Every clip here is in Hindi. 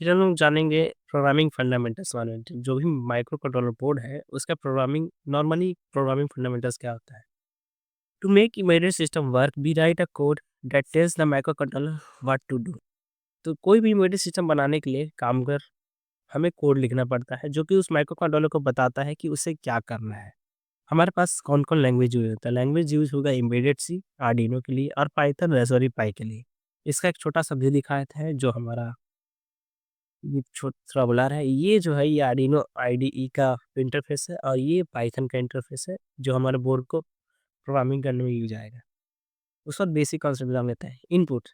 फिर हम लोग जानेंगे प्रोग्रामिंग फंडामेंटल्स बारे में। जो भी माइक्रो कंट्रोलर बोर्ड है, उसका प्रोग्रामिंग फंडामेंटल्स क्या होता है? To make immediate system work, we write a code that tells the microcontroller what to do. तो कोई भी इमीडिएट सिस्टम बनाने के लिए कामगर हमें कोड लिखना पड़ता है, जो कि उस माइक्रो कंट्रोलर को बताता है कि उसे क्या करना है। हमारे पास कौन-कौन लैंग्वेज यूज़ होता है? लैंग्वेज यूज़ होगा एम्बेडेड सी, आर्डिनो के लिए और पाइथन, रास्पबेरी पाई के लिए। इसका एक छोटा-सा भी दिखाया है जो हमारा ये छोटा बड़ा है, ये जो है ये आर्डिनो आईडीई का इंटरफ़ेस है और ये पाइथन का इंटरफ़ेस है, जो हमारे बोर्ड को प्रोग्रामिंग करने में यूज़ आएगा। उसके बाद बेसिक कॉन्सेप्ट जान लेते हैं। इनपुट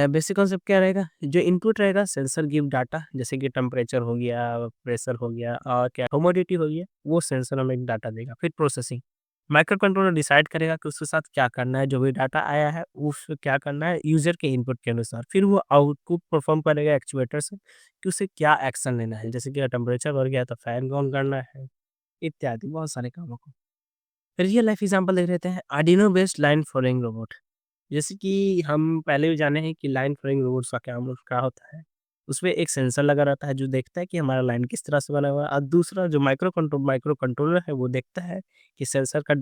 बेसिक कॉन्सेप्ट क्या रहेगा? जो इनपुट रहेगा सेंसर गिव डाटा, जैसे कि टेम्परेचर हो गया, प्रेशर हो गया और क्या ह्यूमिडिटी हो गया, वो सेंसर हमें डाटा देगा। फिर प्रोसेसिंग, माइक्रो कंट्रोलर डिसाइड करेगा कि उसके साथ क्या करना है, जो भी डाटा आया है उसको क्या करना है यूज़र के इनपुट के अनुसार। फिर वो आउटपुट परफ़ॉर्म करेगा एक्चुएटर से कि उसे क्या एक्शन लेना है, जैसे कि टेम्परेचर बढ़ गया तो फैन ऑन करना है, इत्यादि बहुत सारे कामों को। रियल लाइफ एग्ज़ाम्पल देख लेते हैं। Arduino based line following robot, जैसे कि हम पहले भी जाने हैं कि लाइन फॉलोइंग रोबोट्स का क्या होता है। उसमें एक सेंसर लगा रहता है जो देखता है कि हमारा लाइन किस तरह से बना हुआ है और दूसरा जो माइक्रो कंट्रोलर है वो देखता है कि सेंसर का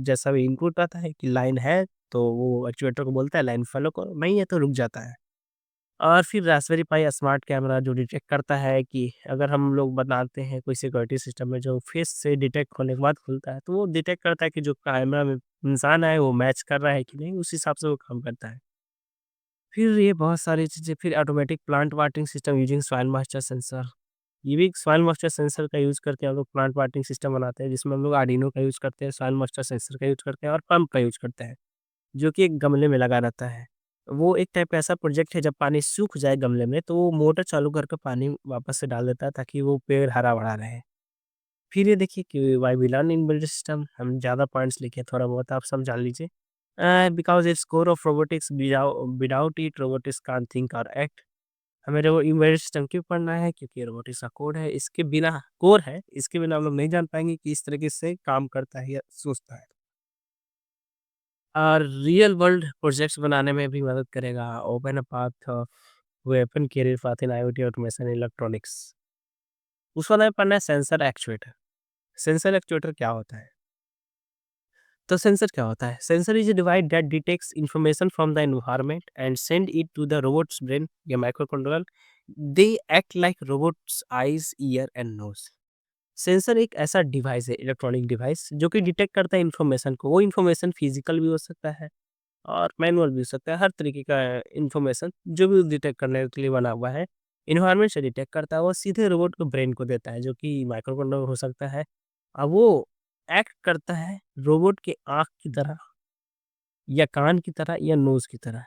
जैसा भी इनपुट आता है कि लाइन है, तो वो एक्चुएटर को बोलता है लाइन फॉलो करो, नहीं है तो रुक जाता है। और फिर रास्पबेरी पाई स्मार्ट कैमरा जो डिटेक्ट करता है कि अगर हम लोग बनाते हैं कोई सिक्योरिटी सिस्टम में जो फेस से डिटेक्ट होने के बाद खुलता है, तो वो डिटेक्ट करता है कि जो कैमरा में इंसान है वो मैच कर रहा है कि नहीं, उस हिसाब से वो काम करता है। फिर ये बहुत सारी चीज़ें, फिर automatic plant watering system using soil moisture sensor. ये भी सॉइल मॉइस्चर सेंसर का यूज़ करके हम लोग प्लांट वाटरिंग सिस्टम बनाते हैं, जिसमें हम लोग आर्डिनो का यूज़ करते हैं, सॉइल मॉइस्चर सेंसर का यूज़ करते हैं और पंप का यूज़ करते हैं, जो कि एक गमले में लगा रहता है। वो एक टाइप का ऐसा प्रोजेक्ट है, जब पानी सूख जाए गमले में तो वो मोटर चालू करके पानी वापस से डाल देता है ताकि वो पेड़ हरा-भरा रहे। फिर ये देखिए कि why we learn in build system, हम ज़्यादा पॉइंट्स लिखे, थोड़ा बहुत आप समझा लीजिए। Because it's core of robotics, without it robotics can't think और एक्ट। हमें एम्बेडेड सिस्टम क्यों पढ़ना है? क्योंकि रोबोटिक्स का कोड है, इसके बिना कोर है, इसके बिना हम लोग नहीं जान पाएँगे कि इस तरीके से काम करता है या सोचता है। और रियल वर्ल्ड प्रोजेक्ट्स बनाने में भी मदद करेगा। Open a path weapon career path in IoT automation electronics. उसका हमें पढ़ना है सेंसर एक्चुएटर। सेंसर एक्चुएटर क्या होता है? तो सेंसर क्या होता है? Sensor is a device that detects information from the environment and send it to the robot's brain या micro controller. They act like robot's eyes, ear and nose. Sensor एक ऐसा डिवाइस है, इलेक्ट्रॉनिक डिवाइस, जो कि डिटेक्ट करता है इन्फॉर्मेशन को। वो इन्फॉर्मेशन फिजिकल भी हो सकता है और मैनुअल भी हो सकता है, हर तरीके का इन्फॉर्मेशन जो भी डिटेक्ट करने के लिए बना हुआ है, एनवायरनमेंट से डिटेक्ट करता है, वो सीधे रोबोट को ब्रेन को देता है, जो कि माइक्रो कंट्रोलर हो सकता है। अब वो एक्ट करता है रोबोट के आँख की तरह या कान की तरह या नोज़ की तरह।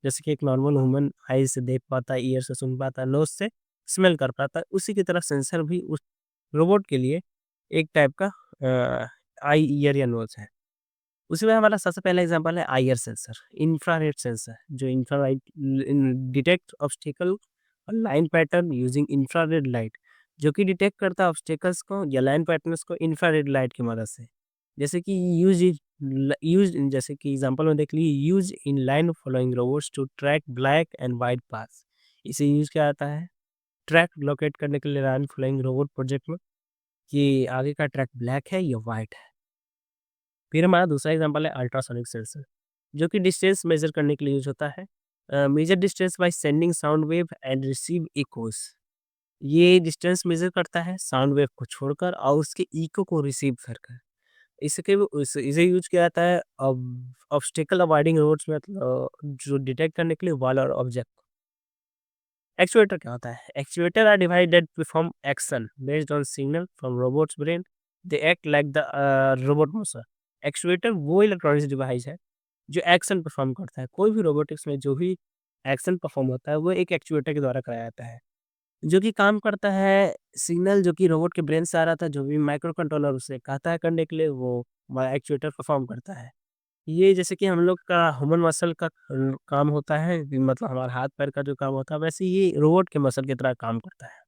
जैसे कि एक नॉर्मल ह्यूमन आई से देख पाता है, ईयर से सुन पाता है, नोज़ से स्मेल कर पाता है, उसी की तरह सेंसर भी उस रोबोट के लिए एक टाइप का आई, ईयर या नोज़ है। उसी में हमारा सबसे पहला एग्जांपल है आईआर सेंसर, इंफ्रारेड सेंसर, जो इंफ्रारेड डिटेक्ट ऑब्स्टेकल और line pattern using infrared light, जो कि डिटेक्ट करता है ऑब्स्टेकल्स को या लाइन पैटर्न्स को इंफ्रारेड लाइट की मदद से। जैसे कि जैसे कि एग्जांपल में देख लीजिए, use in line following robots to track black and white paths. इसे यूज किया जाता है ट्रैक लोकेट करने के लिए लाइन फॉलोइंग रोबोट प्रोजेक्ट में, कि आगे का ट्रैक ब्लैक है या वाइट है। फिर हमारा दूसरा एग्जांपल है अल्ट्रासोनिक सेंसर, जो कि डिस्टेंस मेजर करने के लिए यूज होता है। Major distance by sending sound wave and receive Eeco. ये डिस्टेंस मेजर करता है साउंड वेव को छोड़कर और उसके इको को रिसीव कर इसके इसे यूज किया जाता है ऑब्स्टेकल अवॉइडिंग रोड्स में, मतलब जो डिटेक्ट करने के लिए वॉल और ऑब्जेक्ट। एक्चुएटर क्या होता है? Actuator are device that perform action based on signal from robot's brain. They act like the robot motion. Actuator वो इलेक्ट्रॉनिक्स डिवाइस है जो एक्शन परफॉर्म करता है। कोई भी रोबोटिक्स में जो भी एक्शन परफॉर्म होता है वो एक एक्चुएटर के द्वारा कराया जाता है, जो कि काम करता है सिग्नल जो कि रोबोट के ब्रेन से आ रहा था, जो भी माइक्रो कंट्रोलर उसे कहता है करने के लिए, वो एक्चुएटर परफॉर्म करता है। ये जैसे कि हम लोग का ह्यूमन मसल का काम होता है, कि मतलब हमारा हाथ पैर का जो काम होता है, वैसे ये रोबोट के मसल की तरह काम करता है।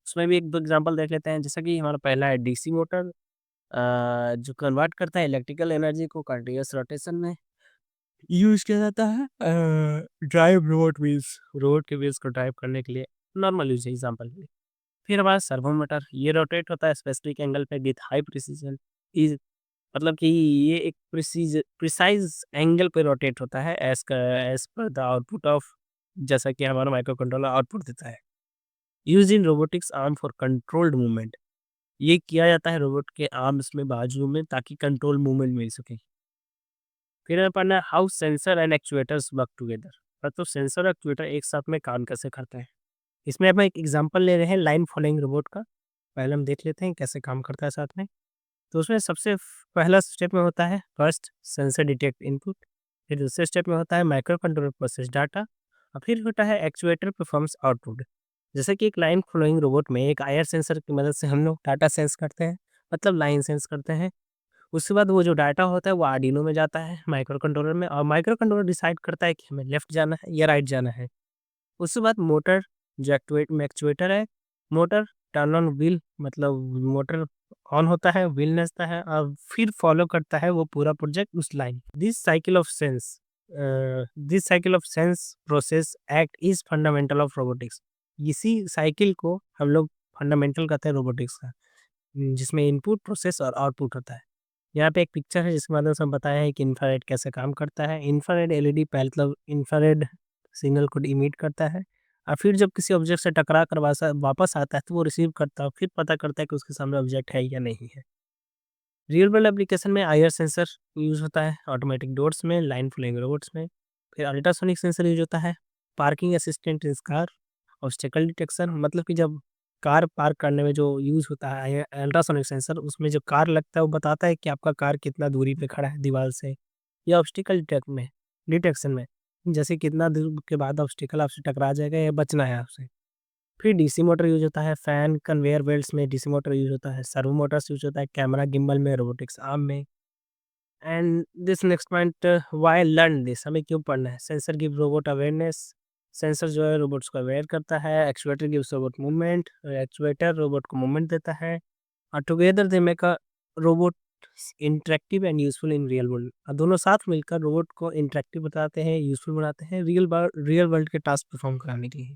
उसमें भी 1-2 एग्ज़ाम्पल देख लेते हैं, जैसा कि हमारा पहला है डीसी मोटर, जो कन्वर्ट करता है इलेक्ट्रिकल एनर्जी को कंटीन्यूअस रोटेशन में यूज़ किया जाता है। ड्राइव रोबोट व्हील्स, रोबोट के व्हील्स को ड्राइव करने के लिए। नॉर्मल यूज़ है एग्ज़ाम्पल के लिए। फिर हमारा सर्वो मोटर, ये रोटेट होता है स्पेसिफिक एंगल पे विथ हाई प्रिसिज़न। इज़ मतलब कि ये एक प्रिसाइज़ एंगल पे रोटेट होता है as per the output of, जैसा कि हमारा माइक्रो कंट्रोलर आउटपुट देता है। Use in robotics arm for controlled movement, ये किया जाता है रोबोट के आर्म्स में, बाजू में, ताकि कंट्रोल मूवमेंट मिल सके। फिर हमें पढ़ना है how sensor and actuators work together, मतलब सेंसर और एक्चुएटर एक साथ में काम कैसे करते हैं। इसमें हम एक एग्जांपल ले रहे हैं लाइन फॉलोइंग रोबोट का। पहले हम देख लेते हैं कैसे काम करता है साथ में। तो उसमें सबसे पहला स्टेप में होता है फर्स्ट सेंसर डिटेक्ट इनपुट, फिर दूसरे स्टेप में होता है माइक्रो कंट्रोलर प्रोसेस डाटा, और फिर होता है एक्चुएटर परफॉर्म्स आउटपुट। जैसे कि एक लाइन फॉलोइंग रोबोट में एक आईआर सेंसर की मदद से हम लोग डाटा सेंस करते हैं, मतलब लाइन सेंस करते हैं। उसके बाद वो जो डाटा होता है वो आर्डिनो में जाता है माइक्रो कंट्रोलर में, और माइक्रो कंट्रोलर डिसाइड करता है कि हमें लेफ्ट जाना है या राइट जाना है। उसके बाद मोटर, जो एक्चुएट में एक्चुएटर है, मोटर टर्न ऑन व्हील, मतलब मोटर ऑन होता है, व्हील नचता है और फिर फॉलो करता है वो पूरा प्रोजेक्ट उस line. This cycle of sense process act is fundamental of robotics. इसी साइकिल को हम लोग फंडामेंटल कहते हैं रोबोटिक्स का, जिसमें इनपुट प्रोसेस और आउटपुट होता है। यहाँ पे एक पिक्चर है जिसके माध्यम से हम बताया है कि इंफ्रारेड कैसे काम करता है। इंफ्रारेड एलईडी मतलब इंफ्रारेड सिग्नल को इमिट करता है, और फिर जब किसी ऑब्जेक्ट से टकरा कर वापस आता है तो वो रिसीव करता है, फिर पता करता है कि उसके सामने ऑब्जेक्ट है या नहीं है। रियल वर्ल्ड एप्लीकेशन में आईआर सेंसर यूज़ होता है, ऑटोमेटिक डोर्स में, लाइन फ्लोइंग रोबोट्स में। फिर अल्ट्रासोनिक सेंसर यूज़ होता है, parking assistant in car, obstacle detection, मतलब कि जब कार पार्क करने में जो यूज़ होता है अल्ट्रासोनिक सेंसर, उसमें जो कार लगता है वो बताता है कि आपका कार कितना दूरी पे खड़ा है दीवार से, या ऑब्स्टिकल डिटेक्शन में, जैसे कितना दूर के बाद ऑब्स्टिकल आपसे टकरा जाएगा या बचना है आपसे। फिर डीसी मोटर यूज़ होता है, फैन, कन्वेयर बेल्ट्स में डीसी मोटर यूज़ होता है, सर्वो मोटर्स यूज़ होता है, कैमरा गिम्बल में, रोबोटिक्स आर्म में। And this next point, why learn this, हमें क्यों पढ़ना है? Sensor give robot awareness, sensor जो है रोबोट्स को अवेयर करता है, actuator gives robot movement, actuator robot को मूवमेंट देता है, और together they make a robot interactive and useful in real world. और दोनों साथ मिलकर रोबोट को इंटरेक्टिव बताते हैं, यूजफुल बनाते हैं रियल वर्ल्ड के टास्क परफॉर्म कराने के लिए।